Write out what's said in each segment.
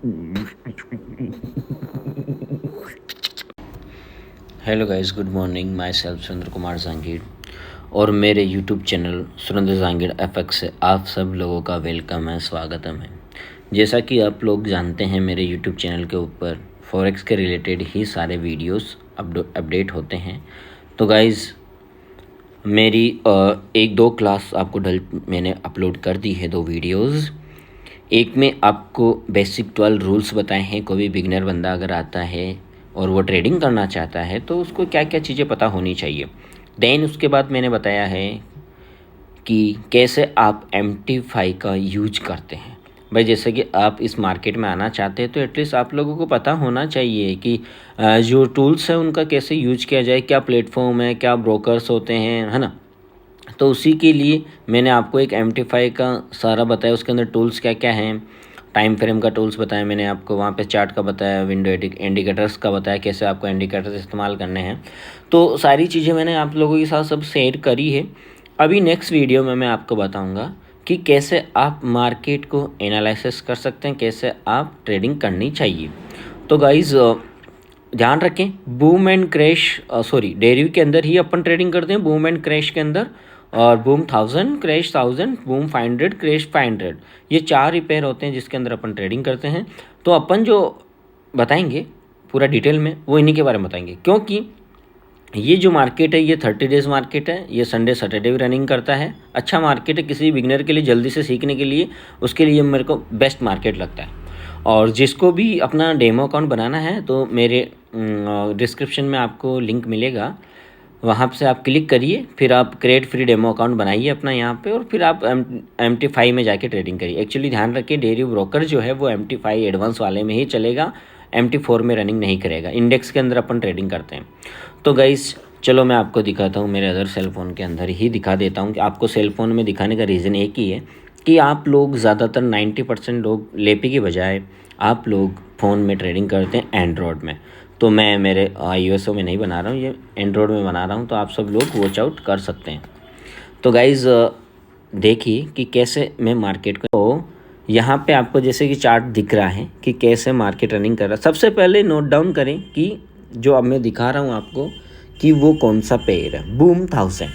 Hello guys, good morning. Myself Surendra Kumar Jangir और मेरे YouTube channel Surendra Jangir FX से आप सब लोगों का वेलकम है, स्वागतम है। जैसा कि आप लोग जानते हैं, मेरे यूट्यूब चैनल के ऊपर फॉरेक्स के रिलेटेड ही सारे वीडियोस अपडेट होते हैं। तो गाइस, मेरी एक दो क्लास आपको मैंने अपलोड कर दी है, 2 वीडियोस। एक में आपको बेसिक 12 रूल्स बताए हैं। कोई भी बिगनर बंदा अगर आता है और वो ट्रेडिंग करना चाहता है तो उसको क्या क्या चीज़ें पता होनी चाहिए। देन उसके बाद मैंने बताया है कि कैसे आप MT5 का यूज करते हैं। भाई, जैसे कि आप इस मार्केट में आना चाहते हैं तो एटलीस्ट आप लोगों को पता होना चाहिए कि जो टूल्स हैं उनका कैसे यूज किया जाए, क्या प्लेटफॉर्म है, क्या ब्रोकर्स होते हैं, है ना। तो उसी के लिए मैंने आपको एक MT5 का सारा बताया। उसके अंदर टूल्स क्या क्या हैं, टाइम फ्रेम का टूल्स बताया मैंने आपको, वहाँ पे चार्ट का बताया, विंडो इंडिकेटर्स का बताया, कैसे आपको इंडिकेटर्स इस्तेमाल करने हैं। तो सारी चीज़ें मैंने आप लोगों के साथ सब शेयर करी है। अभी नेक्स्ट वीडियो में मैं आपको बताऊँगा कि कैसे आप मार्केट को एनालिसिस कर सकते हैं, कैसे आप ट्रेडिंग करनी चाहिए। तो गाइज़, ध्यान रखें, बूम एंड क्रैश, डेरिव के अंदर ही अपन ट्रेडिंग करते हैं, बूम एंड क्रैश के अंदर। और बूम 1000, क्रैश 1000, बूम 500, क्रैश 500, ये 4 ही पेयर होते हैं जिसके अंदर अपन ट्रेडिंग करते हैं। तो अपन जो बताएंगे पूरा डिटेल में वो इन्हीं के बारे में बताएंगे, क्योंकि ये जो मार्केट है ये 30 डेज़ मार्केट है। ये संडे सैटरडे भी रनिंग करता है। अच्छा मार्केट है किसी बिगनर के लिए, जल्दी से सीखने के लिए, उसके लिए मेरे को बेस्ट मार्केट लगता है। और जिसको भी अपना डेमो अकाउंट बनाना है तो मेरे डिस्क्रिप्शन में आपको लिंक मिलेगा, वहाँ से आप क्लिक करिए, फिर आप क्रिएट फ्री डेमो अकाउंट बनाइए अपना यहाँ पे, और फिर आप MT5 में जाके ट्रेडिंग करिए। एक्चुअली ध्यान रखिए, डेरी ब्रोकर जो है वो MT5 एडवांस वाले में ही चलेगा, MT4 में रनिंग नहीं करेगा। इंडेक्स के अंदर अपन ट्रेडिंग करते हैं। तो गाइस, चलो मैं आपको दिखाता हूँ, मेरे अदर सेल फ़ोन के अंदर ही दिखा देता हूँ। कि आपको सेल फ़ोन में दिखाने का रीज़न एक ही है कि आप लोग ज़्यादातर 90% लोग लेपी के बजाय आप लोग फ़ोन में ट्रेडिंग करते हैं एंड्रॉयड में। तो मैं मेरे iOS में नहीं बना रहा हूँ, ये एंड्रॉयड में बना रहा हूँ, तो आप सब लोग वॉच आउट कर सकते हैं। तो गाइज़, देखिए कि कैसे मैं मार्केट को, यहाँ पे आपको जैसे कि चार्ट दिख रहा है कि कैसे मार्केट रनिंग कर रहा है। सबसे पहले नोट डाउन करें कि जो अब मैं दिखा रहा हूँ आपको कि वो कौन सा पेयर है, बूम 1000।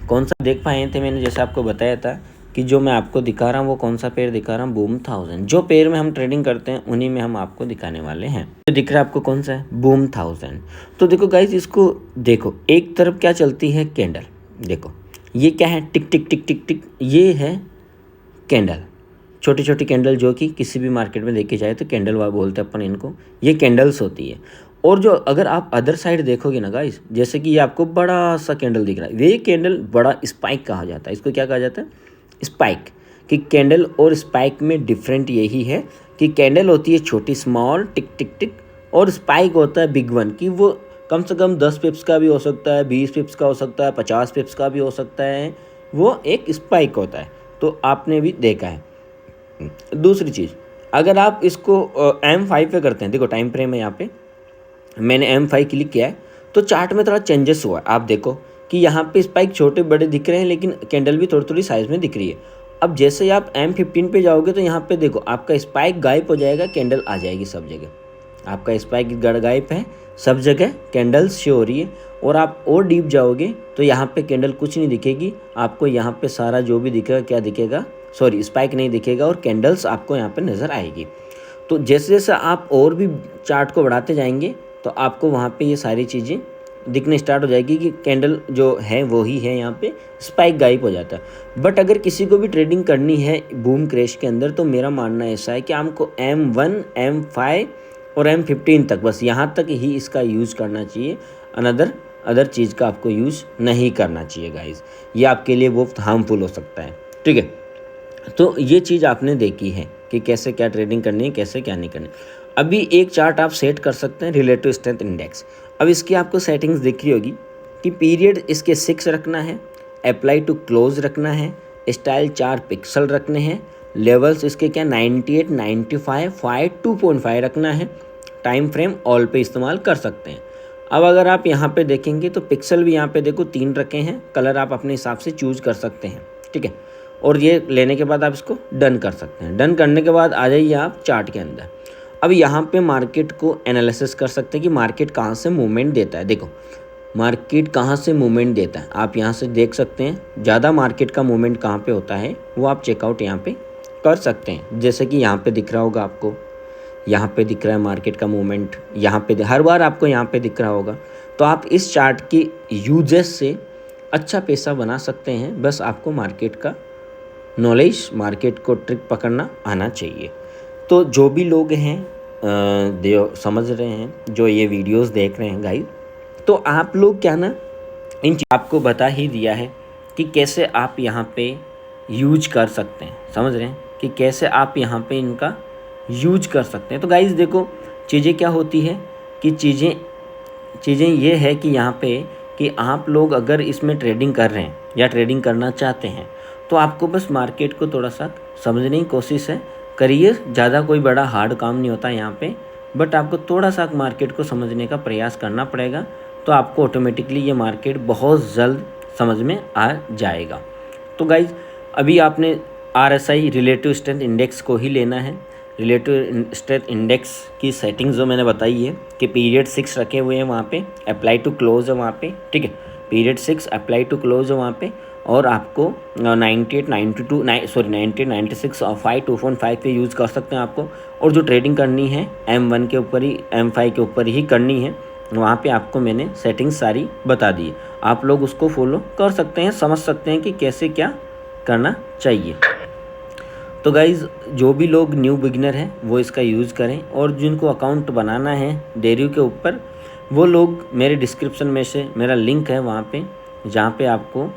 कौन सा देख पाए थे मैंने, जैसे आपको बताया था कि जो मैं आपको दिखा रहा हूँ वो कौन सा पेयर दिखा रहा हूँ, बूम 1000। जो पेयर में हम ट्रेडिंग करते हैं उन्हीं में हम आपको दिखाने वाले हैं। तो दिख रहा है आपको कौन सा है, बूम 1000। तो देखो गाइज, इसको देखो, एक तरफ क्या चलती है, कैंडल। देखो ये क्या है, टिक टिक टिक टिक टिक, ये है कैंडल, छोटी छोटी कैंडल, जो कि किसी भी मार्केट में देखे जाए तो कैंडल बोलते हैं अपन इनको, ये कैंडल्स होती है। और जो अगर आप अदर साइड देखोगे ना गाइस, जैसे कि ये आपको बड़ा सा कैंडल दिख रहा है, ये कैंडल बड़ा स्पाइक कहा जाता है। इसको क्या कहा जाता है, स्पाइक। कि कैंडल और स्पाइक में डिफरेंट यही है कि कैंडल होती है छोटी, स्मॉल, टिक टिक टिक, और स्पाइक होता है बिग वन, कि वो कम से कम 10 पिप्स का भी हो सकता है, 20 पिप्स का हो सकता है, 50 पिप्स का भी हो सकता है। वो एक स्पाइक होता है, तो आपने भी देखा है। दूसरी चीज़, अगर आप इसको M5 पे करते हैं, देखो टाइम फ्रेम है यहाँ पे, मैंने M5 क्लिक किया है तो चार्ट में थोड़ा चेंजेस हुआ है। आप देखो कि यहाँ पे स्पाइक छोटे बड़े दिख रहे हैं, लेकिन कैंडल भी थोड़ी थोड़ी साइज़ में दिख रही है। अब जैसे ही आप M15 पे जाओगे तो यहाँ पे देखो आपका स्पाइक गायब हो जाएगा, कैंडल आ जाएगी सब जगह। आपका स्पाइक गायब है, सब जगह कैंडल्स शो हो रही है। और आप और डीप जाओगे तो यहाँ पे कैंडल कुछ नहीं दिखेगी आपको, यहाँ पे सारा जो भी दिखेगा, क्या दिखेगा, स्पाइक नहीं दिखेगा, और कैंडल्स आपको यहाँ पे नज़र आएगी। तो जैसे जैसे आप और भी चार्ट को बढ़ाते जाएंगे तो आपको वहाँ पे ये सारी चीज़ें दिखने स्टार्ट हो जाएगी कि कैंडल जो है वो ही है, यहाँ पे स्पाइक गायब हो जाता है। बट अगर किसी को भी ट्रेडिंग करनी है बूम क्रैश के अंदर, तो मेरा मानना ऐसा है कि आपको M1, M5 और M15 तक, बस यहाँ तक ही इसका यूज़ करना चाहिए। अदर चीज़ का आपको यूज़ नहीं करना चाहिए गाइज, ये आपके लिए बहुत हार्मफुल हो सकता है। ठीक है, तो ये चीज़ आपने देखी है कि कैसे क्या ट्रेडिंग करनी है, कैसे क्या नहीं करनी। अभी एक चार्ट आप सेट कर सकते हैं, रिलेटिव स्ट्रेंथ इंडेक्स। अब इसकी आपको सेटिंग्स दिख रही होगी कि पीरियड इसके 6 रखना है, अप्लाई टू क्लोज रखना है, स्टाइल 4 पिक्सल रखने हैं, लेवल्स इसके क्या 98, 95, 5, 2.5 रखना है, टाइम फ्रेम ऑल पे इस्तेमाल कर सकते हैं। अब अगर आप यहाँ पे देखेंगे तो पिक्सल भी यहाँ पे देखो 3 रखे हैं, कलर आप अपने हिसाब से चूज कर सकते हैं। ठीक है, और ये लेने के बाद आप इसको डन कर सकते हैं। डन करने के बाद आ जाइए आप चार्ट के अंदर। अब यहाँ पे मार्केट को एनालिसिस कर सकते हैं कि मार्केट कहाँ से मूवमेंट देता है। देखो मार्केट कहाँ से मूवमेंट देता है, आप यहाँ से देख सकते हैं ज़्यादा मार्केट का मूवमेंट कहाँ पे होता है वो आप चेकआउट यहाँ पे कर सकते हैं। जैसे कि यहाँ पे दिख रहा होगा आपको, यहाँ पे दिख रहा है मार्केट का मूवमेंट, यहाँ पे हर बार आपको यहाँ पे दिख रहा होगा। तो आप इस चार्ट के यूजेस से अच्छा पैसा बना सकते हैं, बस आपको मार्केट का नॉलेज, मार्केट को ट्रिक पकड़ना आना चाहिए। तो जो भी लोग हैं समझ रहे हैं, जो ये वीडियोस देख रहे हैं गाइस, तो आप लोग क्या ना इन आपको बता ही दिया है कि कैसे आप यहाँ पे यूज कर सकते हैं, समझ रहे हैं कि कैसे आप यहाँ पे इनका यूज कर सकते हैं। तो गाइस देखो चीज़ें क्या होती है कि चीज़ें ये है कि यहाँ पे कि आप लोग अगर इसमें ट्रेडिंग कर रहे हैं या ट्रेडिंग करना चाहते हैं तो आपको बस मार्केट को थोड़ा सा समझने की कोशिश है करिए। ज़्यादा कोई बड़ा हार्ड काम नहीं होता यहाँ पे, बट आपको थोड़ा सा मार्केट को समझने का प्रयास करना पड़ेगा, तो आपको ऑटोमेटिकली ये मार्केट बहुत जल्द समझ में आ जाएगा। तो गाइज अभी आपने RSI रिलेटिव स्ट्रेंथ इंडेक्स को ही लेना है। रिलेटिव स्ट्रेंथ इंडेक्स की सेटिंग जो मैंने बताई है कि पीरियड 6 रखे हुए हैं वहाँ पे, अप्लाई टू क्लोज है वहाँ पे, ठीक है, पीरियड 6 अप्लाई टू क्लोज है वहाँ पे, और आपको 98, 92, 98, 96 और 5, 2.5 पे यूज़ कर सकते हैं आपको। और जो ट्रेडिंग करनी है M1 के ऊपर ही, M5 के ऊपर ही करनी है, वहाँ पे आपको मैंने सेटिंग्स सारी बता दी है, आप लोग उसको फॉलो कर सकते हैं, समझ सकते हैं कि कैसे क्या करना चाहिए। तो गाइज़ जो भी लोग न्यू बिगिनर हैं वो इसका यूज़ करें, और जिनको अकाउंट बनाना है डेरिव के ऊपर वो लोग मेरे डिस्क्रिप्शन में से मेरा लिंक है वहाँ पे, जहाँ पे आपको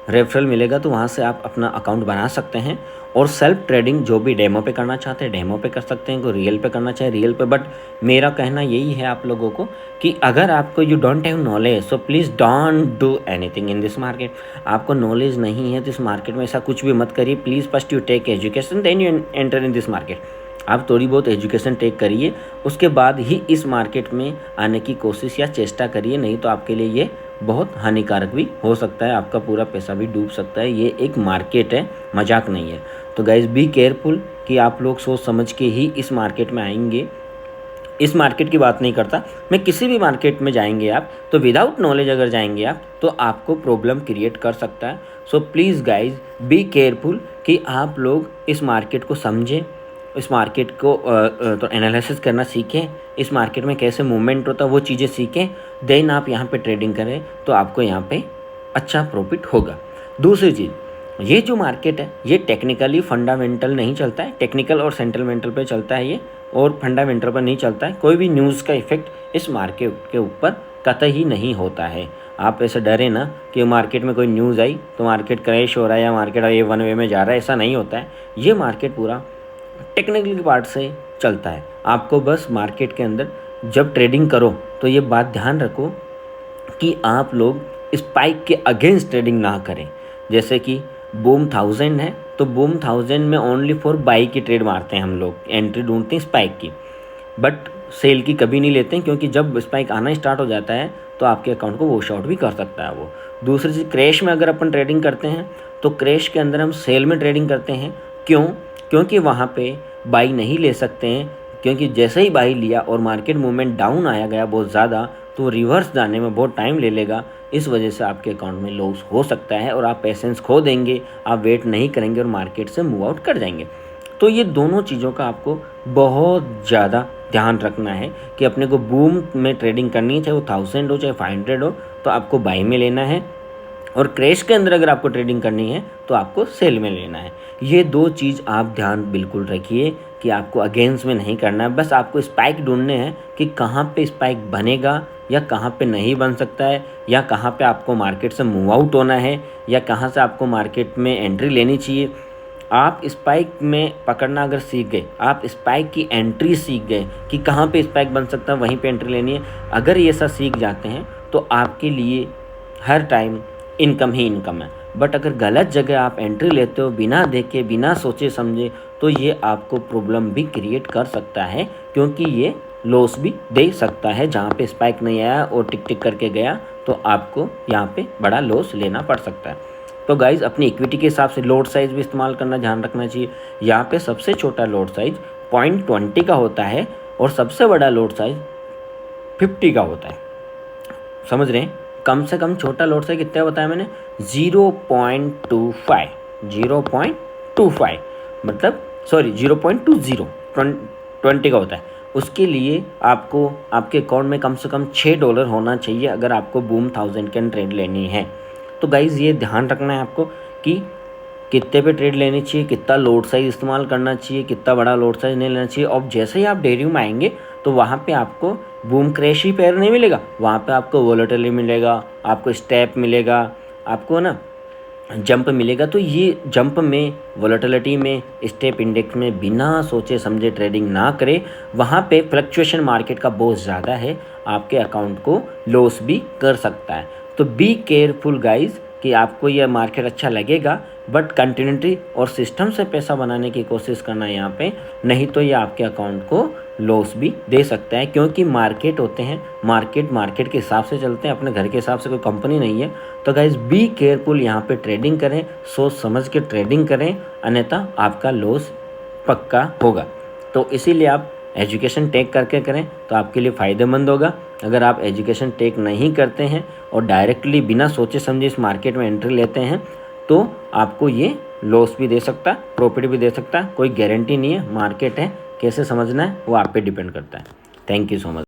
रेफरल मिलेगा, तो वहाँ से आप अपना अकाउंट बना सकते हैं। और सेल्फ ट्रेडिंग जो भी डेमो पे करना चाहते हैं डेमो पे कर सकते हैं, कोई रियल पे करना चाहे रियल पे। बट मेरा कहना यही है आप लोगों को कि अगर आपको you don't have knowledge so please don't do anything in this market. आपको नॉलेज नहीं है तो इस मार्केट में ऐसा कुछ भी मत करिए। Please first you take education then you enter in this market. आप थोड़ी बहुत एजुकेशन टेक करिए, उसके बाद ही इस मार्केट में आने की कोशिश या चेष्टा करिए, नहीं तो आपके लिए ये बहुत हानिकारक भी हो सकता है, आपका पूरा पैसा भी डूब सकता है। ये एक मार्केट है, मजाक नहीं है। तो गाइज बी केयरफुल कि आप लोग सोच समझ के ही इस मार्केट में आएंगे। इस मार्केट की बात नहीं करता मैं, किसी भी मार्केट में जाएंगे आप तो विदाउट नॉलेज अगर जाएंगे आप तो आपको प्रॉब्लम क्रिएट कर सकता है। So please guys be careful कि आप लोग इस मार्केट को समझें, इस मार्केट को तो एनालिसिस करना सीखें, इस मार्केट में कैसे मूवमेंट होता है वो चीज़ें सीखें, देन आप यहाँ पे ट्रेडिंग करें तो आपको यहाँ पे अच्छा प्रॉफिट होगा। दूसरी चीज़, ये जो मार्केट है ये टेक्निकली फंडामेंटल नहीं चलता है, टेक्निकल और सेंटिमेंटल पे चलता है ये, और फंडामेंटल पर नहीं चलता है। कोई भी न्यूज़ का इफेक्ट इस मार्केट के ऊपर कतई नहीं होता है। आप ऐसे डरे ना कि मार्केट में कोई न्यूज़ आई तो मार्केट क्रैश हो रहा है या मार्केट ये वन वे में जा रहा है, ऐसा नहीं होता है। ये मार्केट पूरा टेक्निकल पार्ट से चलता है। आपको बस मार्केट के अंदर जब ट्रेडिंग करो तो ये बात ध्यान रखो कि आप लोग स्पाइक के अगेंस्ट ट्रेडिंग ना करें। जैसे कि बूम 1000 है तो बूम 1000 में ओनली फॉर बाई की ट्रेड मारते हैं हम लोग, एंट्री ढूंढते हैं स्पाइक की, बट सेल की कभी नहीं लेते हैं, क्योंकि जब स्पाइक आना स्टार्ट हो जाता है तो आपके अकाउंट को वॉश आउट भी कर सकता है वो। दूसरी चीज़, क्रैश में अगर अपन ट्रेडिंग करते हैं तो क्रैश के अंदर हम सेल में ट्रेडिंग करते हैं। क्यों? क्योंकि वहाँ पे बाई नहीं ले सकते हैं, क्योंकि जैसे ही बाई लिया और मार्केट मूवमेंट डाउन आया गया बहुत ज़्यादा तो रिवर्स जाने में बहुत टाइम ले लेगा। इस वजह से आपके अकाउंट में लॉस हो सकता है और आप पेशेंस खो देंगे, आप वेट नहीं करेंगे और मार्केट से मूव आउट कर जाएंगे। तो ये दोनों चीज़ों का आपको बहुत ज़्यादा ध्यान रखना है कि अपने को बूम में ट्रेडिंग करनी है, चाहे वो 1000 हो चाहे 500 हो, तो आपको बाई में लेना है, और क्रैश के अंदर अगर आपको ट्रेडिंग करनी है तो आपको सेल में लेना है। ये दो चीज़ आप ध्यान बिल्कुल रखिए कि आपको अगेंस्ट में नहीं करना है। बस आपको स्पाइक ढूंढने हैं कि कहाँ पे स्पाइक बनेगा या कहाँ पे नहीं बन सकता है, या कहाँ पे आपको मार्केट से मूव आउट होना है, या कहाँ से आपको मार्केट में एंट्री लेनी चाहिए। आप स्पाइक में पकड़ना अगर सीख गए, आप स्पाइक की एंट्री सीख गए कि कहाँ पे स्पाइक बन सकता है वहीं पे एंट्री लेनी है, अगर ये सब सीख जाते हैं तो आपके लिए हर टाइम इनकम ही इनकम है। बट अगर गलत जगह आप एंट्री लेते हो बिना देखे बिना सोचे समझे तो ये आपको प्रॉब्लम भी क्रिएट कर सकता है, क्योंकि ये लॉस भी दे सकता है। जहाँ पे स्पाइक नहीं आया और टिक टिक करके गया तो आपको यहाँ पे बड़ा लॉस लेना पड़ सकता है। तो गाइज़ अपनी इक्विटी के हिसाब से लोड साइज़ भी इस्तेमाल करना ध्यान रखना चाहिए। यहाँ पे सबसे छोटा लोड साइज़ 0.20 का होता है और सबसे बड़ा लॉट साइज 50 का होता है। समझ रहे हैं? कम से कम छोटा लॉट साइज कितना बताया मैंने? 0.25 मतलब सॉरी 0.20 20 का होता है। उसके लिए आपको आपके अकाउंट में कम से कम $6 होना चाहिए अगर आपको बूम 1000 कैन ट्रेड लेनी है। तो गाइज़ ये ध्यान रखना है आपको कि कितने पे ट्रेड लेनी चाहिए, कितना लोड साइज इस्तेमाल करना चाहिए, कितना बड़ा लोड साइज नहीं लेना चाहिए। और जैसे ही आप डेयरी में आएंगे तो वहाँ पे आपको बूम क्रैश ही पेयर नहीं मिलेगा, वहाँ पे आपको वोलेटिलिटी मिलेगा, आपको स्टेप मिलेगा, आपको ना जंप मिलेगा। तो ये जंप में, वोलेटिलिटी में, स्टेप इंडेक्स में बिना सोचे समझे ट्रेडिंग ना करें। वहाँ पे फ्लक्चुएशन मार्केट का बहुत ज़्यादा है, आपके अकाउंट को लॉस भी कर सकता है। तो बी केयरफुल गाइज कि आपको यह मार्केट अच्छा लगेगा बट कंटिन्यूटी और सिस्टम से पैसा बनाने की कोशिश करना है यहाँ पे, नहीं तो ये आपके अकाउंट को लॉस भी दे सकता है। क्योंकि मार्केट होते हैं, मार्केट के हिसाब से चलते हैं, अपने घर के हिसाब से कोई कंपनी नहीं है। तो गाइज बी केयरफुल, यहाँ पे ट्रेडिंग करें, सोच समझ के ट्रेडिंग करें, अन्यथा आपका लॉस पक्का होगा। तो इसीलिए आप एजुकेशन टेक करके करें तो आपके लिए फ़ायदेमंद होगा। अगर आप एजुकेशन टेक नहीं करते हैं और डायरेक्टली बिना सोचे समझे इस मार्केट में एंट्री लेते हैं तो आपको ये लॉस भी दे सकता है, प्रॉफिट भी दे सकता है। कोई गारंटी नहीं है, मार्केट है, कैसे समझना है वो आप पे डिपेंड करता है। Thank you so much.